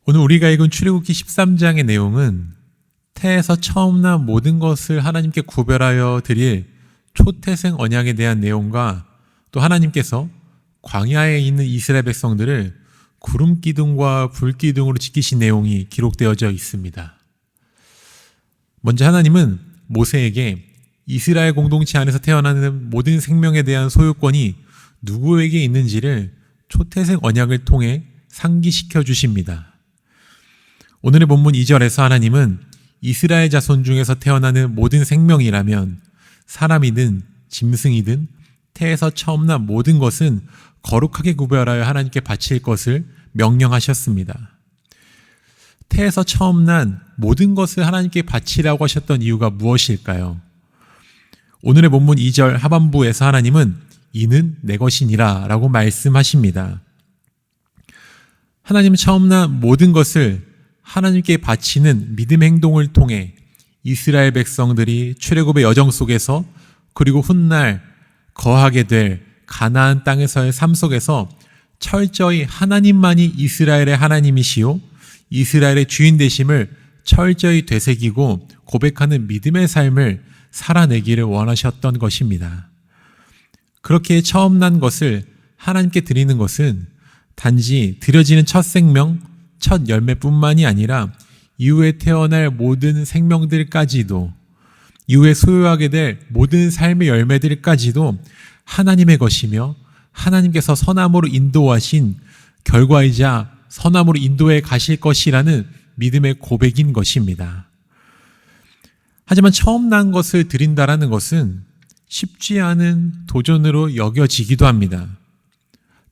오늘 우리가 읽은 출애굽기 13장의 내용은 태에서 처음 난 모든 것을 하나님께 구별하여 드릴 초태생 언약에 대한 내용과 또 하나님께서 광야에 있는 이스라엘 백성들을 구름 기둥과 불 기둥으로 지키신 내용이 기록되어져 있습니다. 먼저 하나님은 모세에게 이스라엘 공동체 안에서 태어나는 모든 생명에 대한 소유권이 누구에게 있는지를 초태생 언약을 통해 상기시켜 주십니다. 오늘의 본문 2절에서 하나님은 이스라엘 자손 중에서 태어나는 모든 생명이라면 사람이든 짐승이든 태에서 처음 난 모든 것은 거룩하게 구별하여 하나님께 바칠 것을 명령하셨습니다. 태에서 처음 난 모든 것을 하나님께 바치라고 하셨던 이유가 무엇일까요? 오늘의 본문 2절 하반부에서 하나님은 이는 내 것이니라 라고 말씀하십니다. 하나님은 처음 난 모든 것을 하나님께 바치는 믿음의 행동을 통해 이스라엘 백성들이 출애굽의 여정 속에서 그리고 훗날 거하게 될 가나안 땅에서의 삶 속에서 철저히 하나님만이 이스라엘의 하나님이시요 이스라엘의 주인 되심을 철저히 되새기고 고백하는 믿음의 삶을 살아내기를 원하셨던 것입니다. 그렇게 처음 난 것을 하나님께 드리는 것은 단지 드려지는 첫 생명, 첫 열매뿐만이 아니라 이후에 태어날 모든 생명들까지도 이후에 소유하게 될 모든 삶의 열매들까지도 하나님의 것이며 하나님께서 선함으로 인도하신 결과이자 선함으로 인도해 가실 것이라는 믿음의 고백인 것입니다. 하지만 처음 난 것을 드린다라는 것은 쉽지 않은 도전으로 여겨지기도 합니다.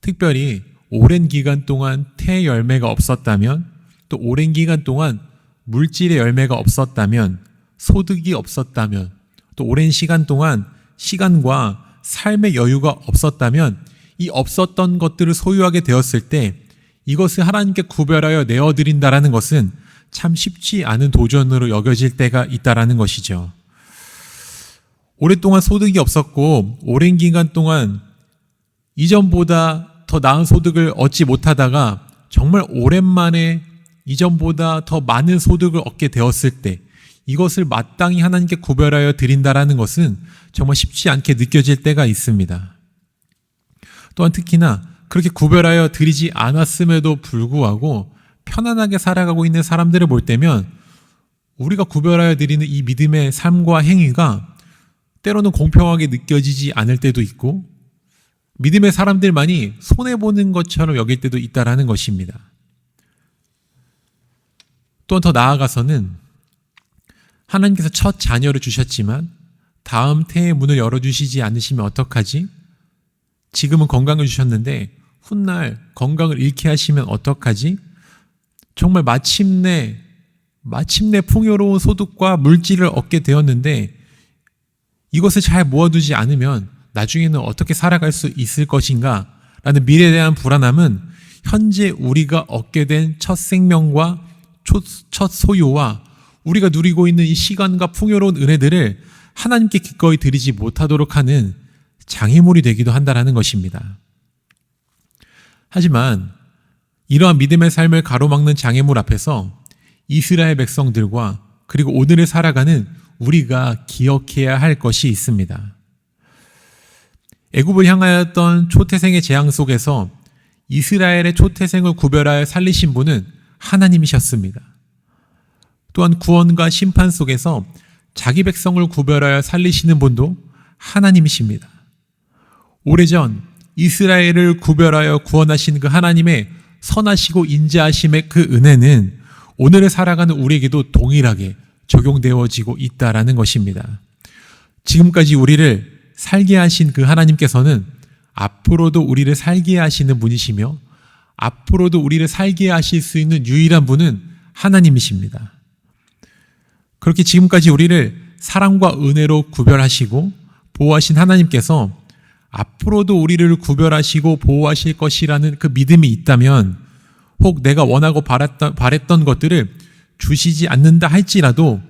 특별히 오랜 기간 동안 태 열매가 없었다면, 또 오랜 기간 동안 물질의 열매가 없었다면, 소득이 없었다면, 또 오랜 시간 동안 시간과 삶의 여유가 없었다면 이 없었던 것들을 소유하게 되었을 때 이것을 하나님께 구별하여 내어드린다라는 것은 참 쉽지 않은 도전으로 여겨질 때가 있다라는 것이죠. 오랫동안 소득이 없었고 오랜 기간 동안 이전보다 더 나은 소득을 얻지 못하다가 정말 오랜만에 이전보다 더 많은 소득을 얻게 되었을 때 이것을 마땅히 하나님께 구별하여 드린다라는 것은 정말 쉽지 않게 느껴질 때가 있습니다. 또한 특히나 그렇게 구별하여 드리지 않았음에도 불구하고 편안하게 살아가고 있는 사람들을 볼 때면 우리가 구별하여 드리는 이 믿음의 삶과 행위가 때로는 공평하게 느껴지지 않을 때도 있고 믿음의 사람들만이 손해보는 것처럼 여길 때도 있다라는 것입니다. 또한 더 나아가서는 하나님께서 첫 자녀를 주셨지만 다음 태의 문을 열어주시지 않으시면 어떡하지? 지금은 건강을 주셨는데 훗날 건강을 잃게 하시면 어떡하지? 정말 마침내 풍요로운 소득과 물질을 얻게 되었는데 이것을 잘 모아두지 않으면 나중에는 어떻게 살아갈 수 있을 것인가? 라는 미래에 대한 불안함은 현재 우리가 얻게 된 첫 생명과 첫 소유와 우리가 누리고 있는 이 시간과 풍요로운 은혜들을 하나님께 기꺼이 드리지 못하도록 하는 장애물이 되기도 한다는 것입니다. 하지만 이러한 믿음의 삶을 가로막는 장애물 앞에서 이스라엘 백성들과 그리고 오늘을 살아가는 우리가 기억해야 할 것이 있습니다. 애굽을 향하였던 초태생의 재앙 속에서 이스라엘의 초태생을 구별하여 살리신 분은 하나님이셨습니다. 또한 구원과 심판 속에서 자기 백성을 구별하여 살리시는 분도 하나님이십니다. 오래전 이스라엘을 구별하여 구원하신 그 하나님의 선하시고 인자하심의 그 은혜는 오늘을 살아가는 우리에게도 동일하게 적용되어지고 있다라는 것입니다. 지금까지 우리를 살게 하신 그 하나님께서는 앞으로도 우리를 살게 하시는 분이시며 앞으로도 우리를 살게 하실 수 있는 유일한 분은 하나님이십니다. 그렇게 지금까지 우리를 사랑과 은혜로 구별하시고 보호하신 하나님께서 앞으로도 우리를 구별하시고 보호하실 것이라는 그 믿음이 있다면 혹 내가 원하고 바랬던 것들을 주시지 않는다 할지라도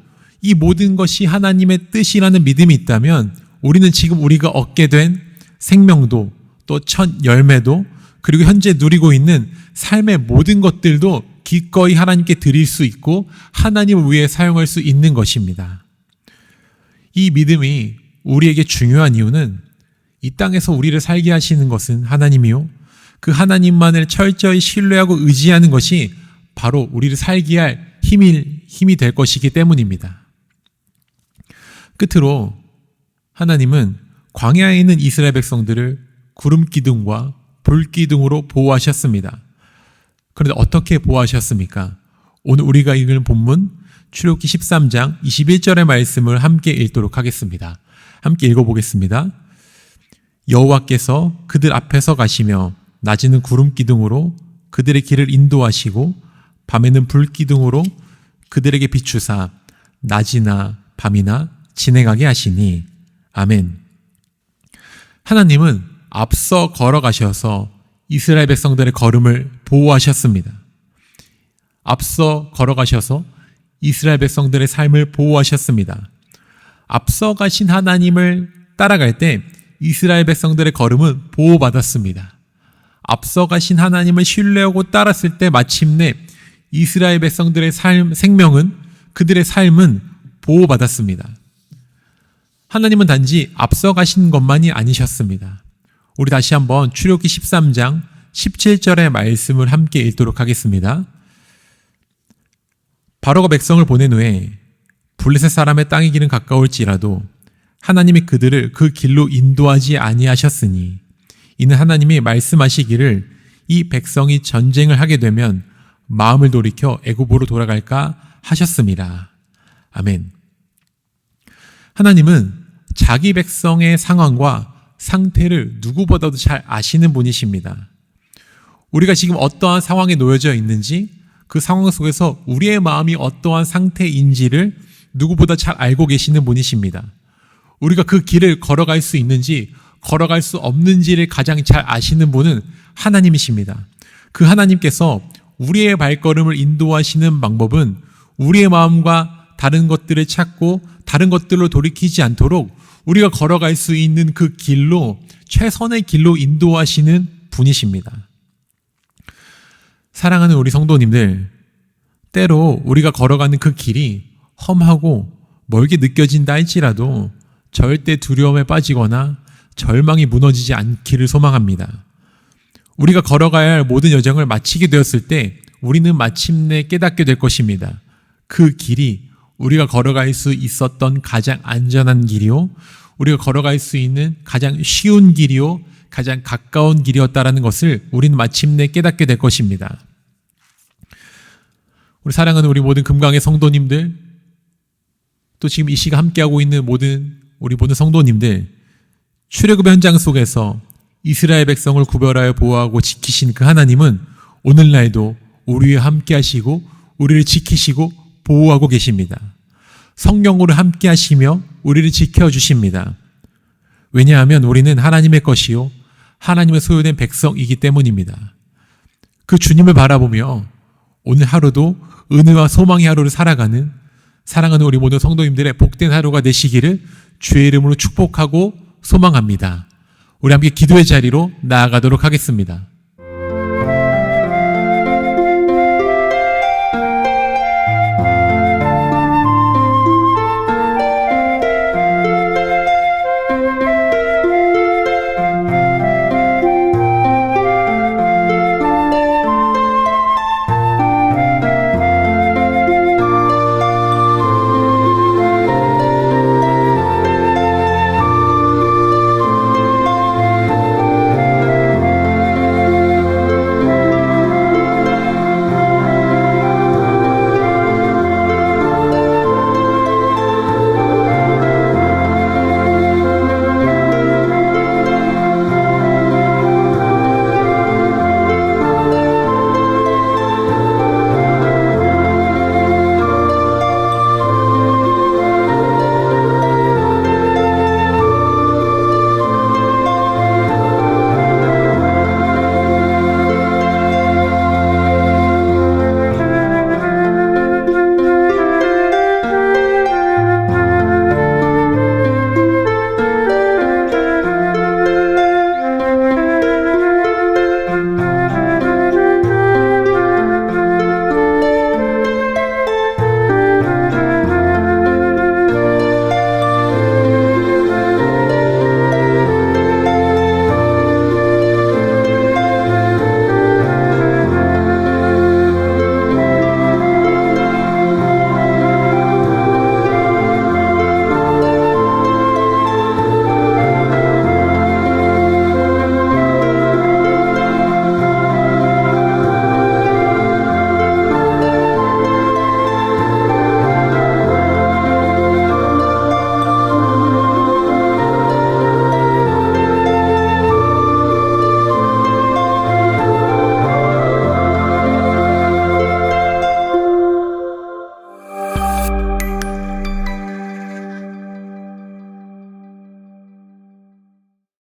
이 모든 것이 하나님의 뜻이라는 믿음이 있다면 우리는 지금 우리가 얻게 된 생명도 또 첫 열매도 그리고 현재 누리고 있는 삶의 모든 것들도 기꺼이 하나님께 드릴 수 있고 하나님을 위해 사용할 수 있는 것입니다. 이 믿음이 우리에게 중요한 이유는 이 땅에서 우리를 살게 하시는 것은 하나님이요, 그 하나님만을 철저히 신뢰하고 의지하는 것이 바로 우리를 살게 할 힘이 될 것이기 때문입니다. 끝으로 하나님은 광야에 있는 이스라엘 백성들을 구름 기둥과 불 기둥으로 보호하셨습니다. 그런데 어떻게 보호하셨습니까? 오늘 우리가 읽은 본문 출애굽기 13장 21절의 말씀을 함께 읽도록 하겠습니다. 함께 읽어보겠습니다. 여호와께서 그들 앞에서 가시며 낮에는 구름 기둥으로 그들의 길을 인도하시고 밤에는 불 기둥으로 그들에게 비추사 낮이나 밤이나 진행하게 하시니. 아멘. 하나님은 앞서 걸어가셔서 이스라엘 백성들의 걸음을 보호하셨습니다. 앞서 걸어가셔서 이스라엘 백성들의 삶을 보호하셨습니다. 앞서 가신 하나님을 따라갈 때 이스라엘 백성들의 걸음은 보호받았습니다. 앞서 가신 하나님을 신뢰하고 따랐을 때 마침내 이스라엘 백성들의 생명은, 그들의 삶은 보호받았습니다. 하나님은 단지 앞서 가신 것만이 아니셨습니다. 우리 다시 한번 출애굽기 13장 17절의 말씀을 함께 읽도록 하겠습니다. 바로가 백성을 보낸 후에 블레셋 사람의 땅의 길은 가까울지라도 하나님이 그들을 그 길로 인도하지 아니하셨으니 이는 하나님이 말씀하시기를 이 백성이 전쟁을 하게 되면 마음을 돌이켜 애굽으로 돌아갈까 하셨습니다. 아멘. 하나님은 자기 백성의 상황과 상태를 누구보다도 잘 아시는 분이십니다. 우리가 지금 어떠한 상황에 놓여져 있는지, 그 상황 속에서 우리의 마음이 어떠한 상태인지를 누구보다 잘 알고 계시는 분이십니다. 우리가 그 길을 걸어갈 수 있는지 걸어갈 수 없는지를 가장 잘 아시는 분은 하나님이십니다. 그 하나님께서 우리의 발걸음을 인도하시는 방법은 우리의 마음과 다른 것들을 찾고 다른 것들로 돌이키지 않도록 우리가 걸어갈 수 있는 그 길로, 최선의 길로 인도하시는 분이십니다. 사랑하는 우리 성도님들, 때로 우리가 걸어가는 그 길이 험하고 멀게 느껴진다 할지라도 절대 두려움에 빠지거나 절망이 무너지지 않기를 소망합니다. 우리가 걸어가야 할 모든 여정을 마치게 되었을 때 우리는 마침내 깨닫게 될 것입니다. 그 길이 우리가 걸어갈 수 있었던 가장 안전한 길이요, 우리가 걸어갈 수 있는 가장 쉬운 길이요, 가장 가까운 길이었다라는 것을 우리는 마침내 깨닫게 될 것입니다. 우리 사랑하는 우리 모든 금강의 성도님들, 또 지금 이 시간 함께하고 있는 우리 모든 성도님들, 출애굽의 현장 속에서 이스라엘 백성을 구별하여 보호하고 지키신 그 하나님은 오늘날도 우리와 함께 하시고 우리를 지키시고 보호하고 계십니다. 성령으로 함께 하시며 우리를 지켜주십니다. 왜냐하면 우리는 하나님의 것이요 하나님의 소유된 백성이기 때문입니다. 그 주님을 바라보며 오늘 하루도 은혜와 소망의 하루를 살아가는 사랑하는 우리 모든 성도님들의 복된 하루가 되시기를 주의 이름으로 축복하고 소망합니다. 우리 함께 기도의 자리로 나아가도록 하겠습니다.